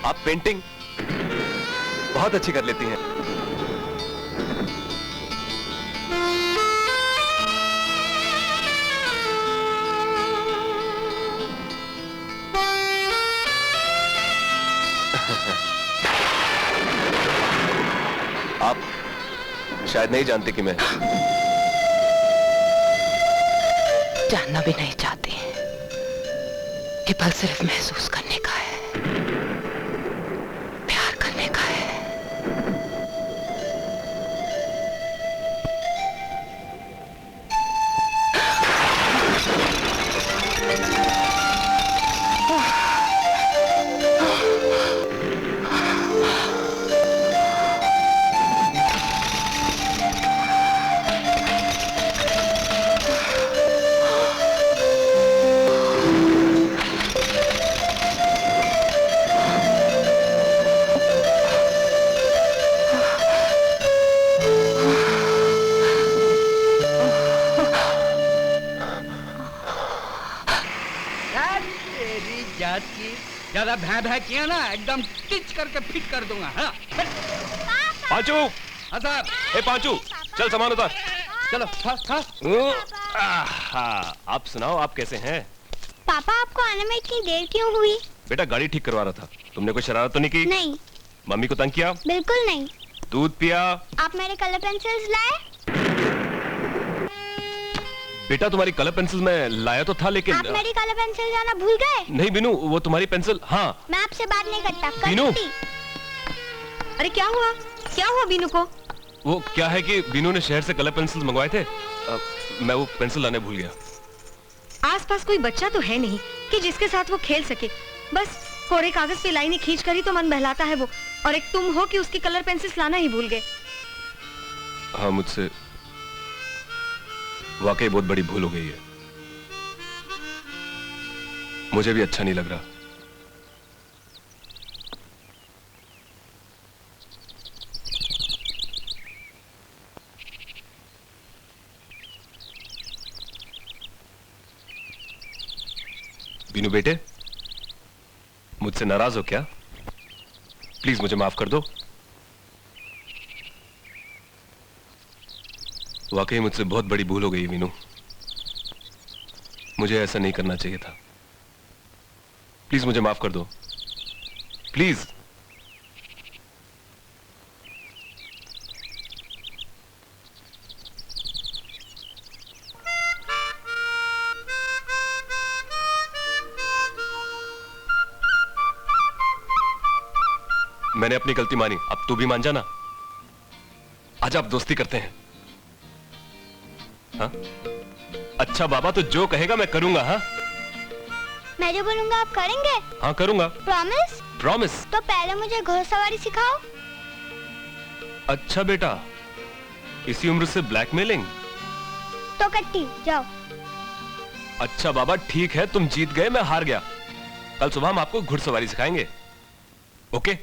आप पेंटिंग बहुत अच्छी कर लेती हैं। आप शायद नहीं जानते कि मैं जानना भी नहीं चाहती कि पल सिर्फ महसूस करने का है, प्यार करने का है। ज्यादा भै भै किया ना एकदम टिच करके फिट कर दूंगा। हाँ पांचू। हाँ साहब। ए पांचू, चल सामान उतार। चलो। आप सुनाओ, आप कैसे हैं? पापा आपको आने में इतनी देर क्यों हुई? बेटा गाड़ी ठीक करवा रहा था। तुमने कोई शरारत तो नहीं की? नहीं। मम्मी को तंग किया? बिल्कुल नहीं। दूध पिया? आप मेरे कलर पेंसिल्स लाए? बेटा तुम्हारी कलर पेंसिल मैं लाया तो था, लेकिन आप मेरी कलर पेंसिल जाना भूल गए? नहीं बीनू, वो तुम्हारी पेंसिल। हाँ मैं आपसे बात नहीं करता। बीनू। अरे क्या हुआ? क्या हुआ बीनू को? वो क्या है कि बीनू ने शहर से कलर पेंसिल मंगवाए थे, मैं वो पेंसिल लाने भूल गया। आसपास कोई बच्चा तो है नहीं कि जिसके साथ वो खेल सके। बस कोरे कागज पे लाइनें खींच कर ही तो मन बहलाता है वो, और एक तुम हो कि उसकी कलर पेंसिल लाना ही भूल गए। हाँ, मुझसे वाकई बहुत बड़ी भूल हो गई है। मुझे भी अच्छा नहीं लग रहा। बीनू बेटे, मुझसे नाराज हो क्या? प्लीज मुझे माफ कर दो। वाकई मुझसे बहुत बड़ी भूल हो गई मीनू। मुझे ऐसा नहीं करना चाहिए था। प्लीज मुझे माफ कर दो, प्लीज। मैंने अपनी गलती मानी, अब तू भी मान जाना। आज आप दोस्ती करते हैं। हाँ? अच्छा बाबा, तो जो कहेगा मैं करूंगा। हाँ, मैं जो बोलूंगा आप करेंगे? हाँ करूंगा। प्रॉमिस? प्रॉमिस। तो पहले मुझे घोड़सवारी सिखाओ। अच्छा बेटा, इसी उम्र से ब्लैकमेलिंग? तो कट्टी जाओ। अच्छा बाबा ठीक है, तुम जीत गए, मैं हार गया। कल सुबह हम आपको घुड़सवारी सिखाएंगे। ओके?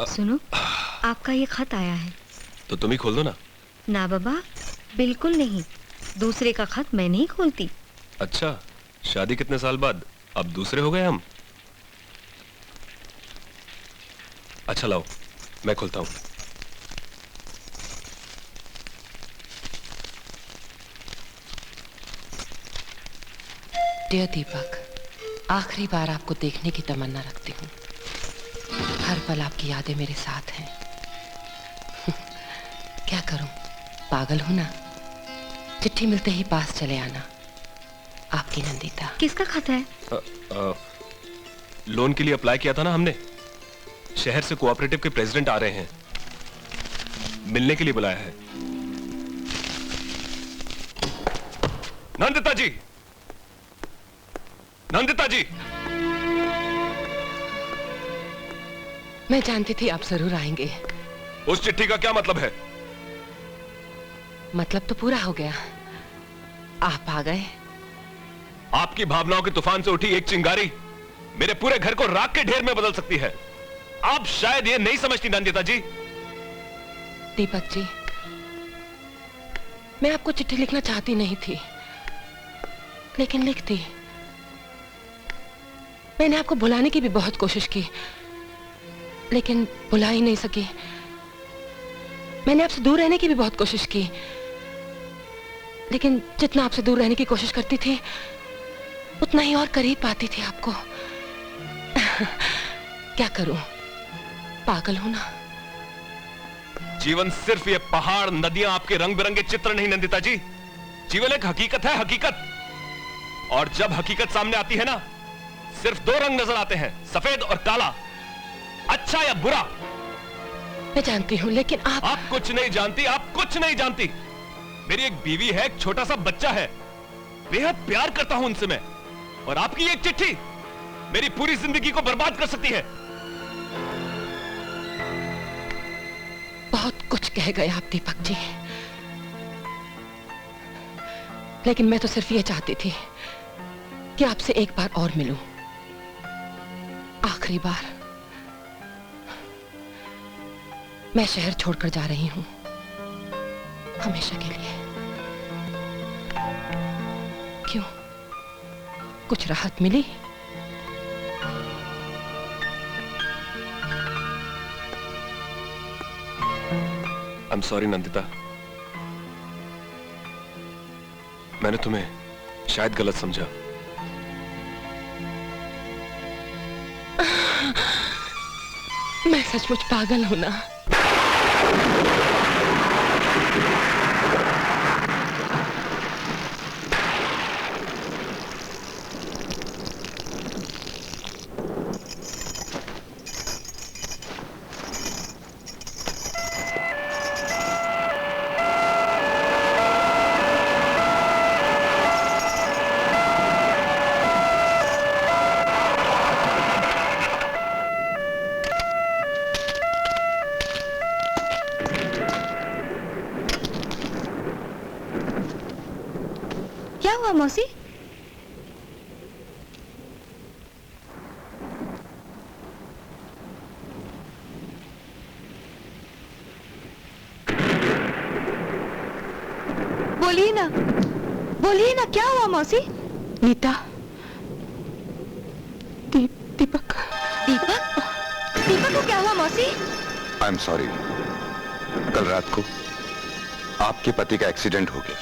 सुनो, आपका ये खत आया है। तो तुम ही खोल दो ना। ना बाबा, बिल्कुल नहीं। दूसरे का खत मैं नहीं खोलती। अच्छा, शादी कितने साल बाद अब दूसरे हो गए हम? अच्छा लाओ, मैं खोलता हूं। डियर दीपक, आखिरी बार आपको देखने की तमन्ना रखती हूँ। हर पल आपकी यादें मेरे साथ हैं। क्या करूं, पागल हूं ना। चिट्ठी मिलते ही पास चले आना। आपकी नंदिता। किसका खत है? लोन के लिए अप्लाई किया था ना हमने। शहर से कोऑपरेटिव के प्रेसिडेंट आ रहे हैं, मिलने के लिए बुलाया है। नंदिता जी, नंदिता जी। मैं जानती थी आप जरूर आएंगे। उस चिट्ठी का क्या मतलब है? मतलब तो पूरा हो गया। आप आ गए। आपकी भावनाओं के तूफान से उठी एक चिंगारी मेरे पूरे घर को राख के ढेर में बदल सकती है। आप शायद ये नहीं समझती नंदिता जी। दीपक जी, मैं आपको चिट्ठी लिखना चाहती नहीं थी, लेकिन लिख दी। मैंने आपको भुलाने की भी बहुत कोशिश की, लेकिन भुला ही नहीं सकी। मैंने आपसे दूर रहने की भी बहुत कोशिश की, लेकिन जितना आपसे दूर रहने की कोशिश करती थी उतना ही और करीब पाती थी आपको। क्या करूं, पागल हूं ना। जीवन सिर्फ ये पहाड़ नदियां आपके रंग बिरंगे चित्र नहीं नंदिता जी। जीवन एक हकीकत है, हकीकत। और जब हकीकत सामने आती है ना, सिर्फ दो रंग नजर आते हैं, सफेद और काला, अच्छा या बुरा। मैं जानती हूं, लेकिन आप कुछ नहीं जानती, आप कुछ नहीं जानती। मेरी एक बीवी है, एक छोटा सा बच्चा है, बेहद प्यार करता हूं उनसे मैं। और आपकी एक चिट्ठी मेरी पूरी जिंदगी को बर्बाद कर सकती है। बहुत कुछ कह गए आप दीपक जी, लेकिन मैं तो सिर्फ ये चाहती थी कि आपसे एक बार और मिलूं, आखिरी बार। मैं शहर छोड़कर जा रही हूं, हमेशा के लिए। क्यों, कुछ राहत मिली? आई एम सॉरी नंदिता, मैंने तुम्हें शायद गलत समझा। मैं सचमुच पागल हूं ना। क्या हुआ मौसी? बोलिए ना, बोलिए ना, क्या हुआ मौसी? नीता, दीपक। दीपक? दीपक को क्या हुआ मौसी? आई एम सॉरी, कल रात को आपके पति का एक्सीडेंट हो गया।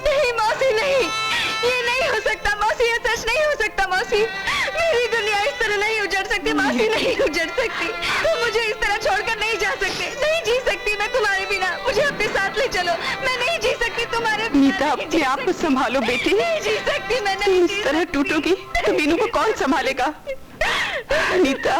नहीं मौसी, नहीं, ये नहीं हो सकता मौसी, ये सच नहीं हो सकता मौसी। मेरी दुनिया इस तरह नहीं उजड़ सकती मौसी, नहीं उजड़ सकती। तुम मुझे इस तरह छोड़कर नहीं जा सकते, नहीं जी सकती मैं तुम्हारे बिना। मुझे अपने साथ ले चलो, मैं नहीं जी सकती तुम्हारे बिना। नीता, अपने आप को संभालो बेटी। नहीं जी सकती मैं, नहीं इस तरह टूटोगी तो मीनू को कौन संभालेगा? नीता,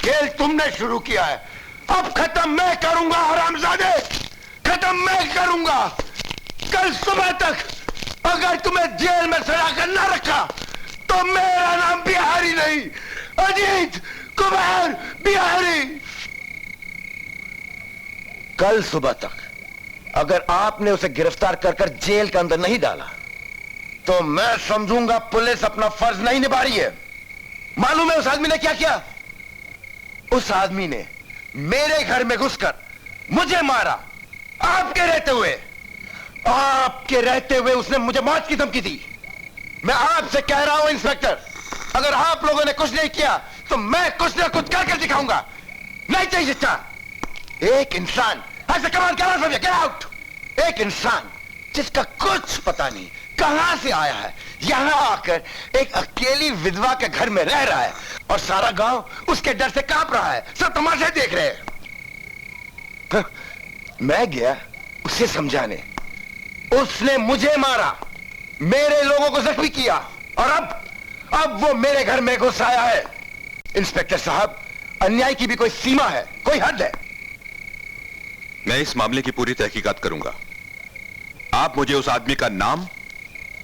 खेल तुमने शुरू किया है, अब खत्म मैं करूंगा हरामजादे, खत्म मैं करूंगा। कल सुबह तक अगर तुम्हें जेल में सजा कर न रखा तो मेरा नाम बिहारी नहीं, अजीत कुमार बिहारी। कल सुबह तक अगर आपने उसे गिरफ्तार कर जेल के अंदर नहीं डाला तो मैं समझूंगा पुलिस अपना फर्ज नहीं निभा रही है। मालूम है उस आदमी ने क्या किया? उस आदमी ने मेरे घर में घुसकर मुझे मारा, आपके रहते हुए उसने मुझे मौत की धमकी दी। मैं आपसे कह रहा हूं इंस्पेक्टर, अगर आप लोगों ने कुछ नहीं किया तो मैं कुछ ना कुछ करके दिखाऊंगा। नहीं चाहिए शिक्षा। एक इंसान ऐसे कमाल क्या समझे? Get out. एक इंसान जिसका कुछ पता नहीं कहां से आया है, यहां आकर एक अकेली विधवा के घर में रह रहा है और सारा गांव उसके डर से कांप रहा है, सब तमाशे देख रहे हैं। मैं गया उसे समझाने, उसने मुझे मारा, मेरे लोगों को जख्मी किया और अब वो मेरे घर में घुस आया है। इंस्पेक्टर साहब, अन्याय की भी कोई सीमा है, कोई हद है। मैं इस मामले की पूरी तहकीकात करूंगा। आप मुझे उस आदमी का नाम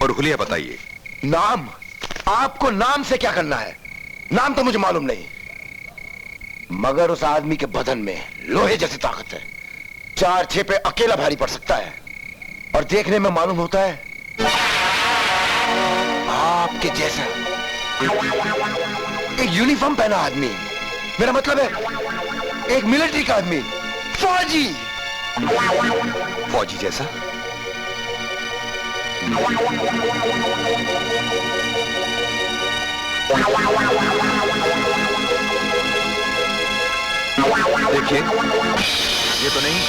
और हुलिया बताइए। नाम? आपको नाम से क्या करना है? नाम तो मुझे मालूम नहीं, मगर उस आदमी के बदन में लोहे जैसी ताकत है। 4 छेपे अकेला भारी पड़ सकता है और देखने में मालूम होता है आपके जैसा एक यूनिफॉर्म पहना आदमी। मेरा मतलब है एक मिलिट्री का आदमी, फौजी। फौजी जैसा? देखिए, ये तो नहीं।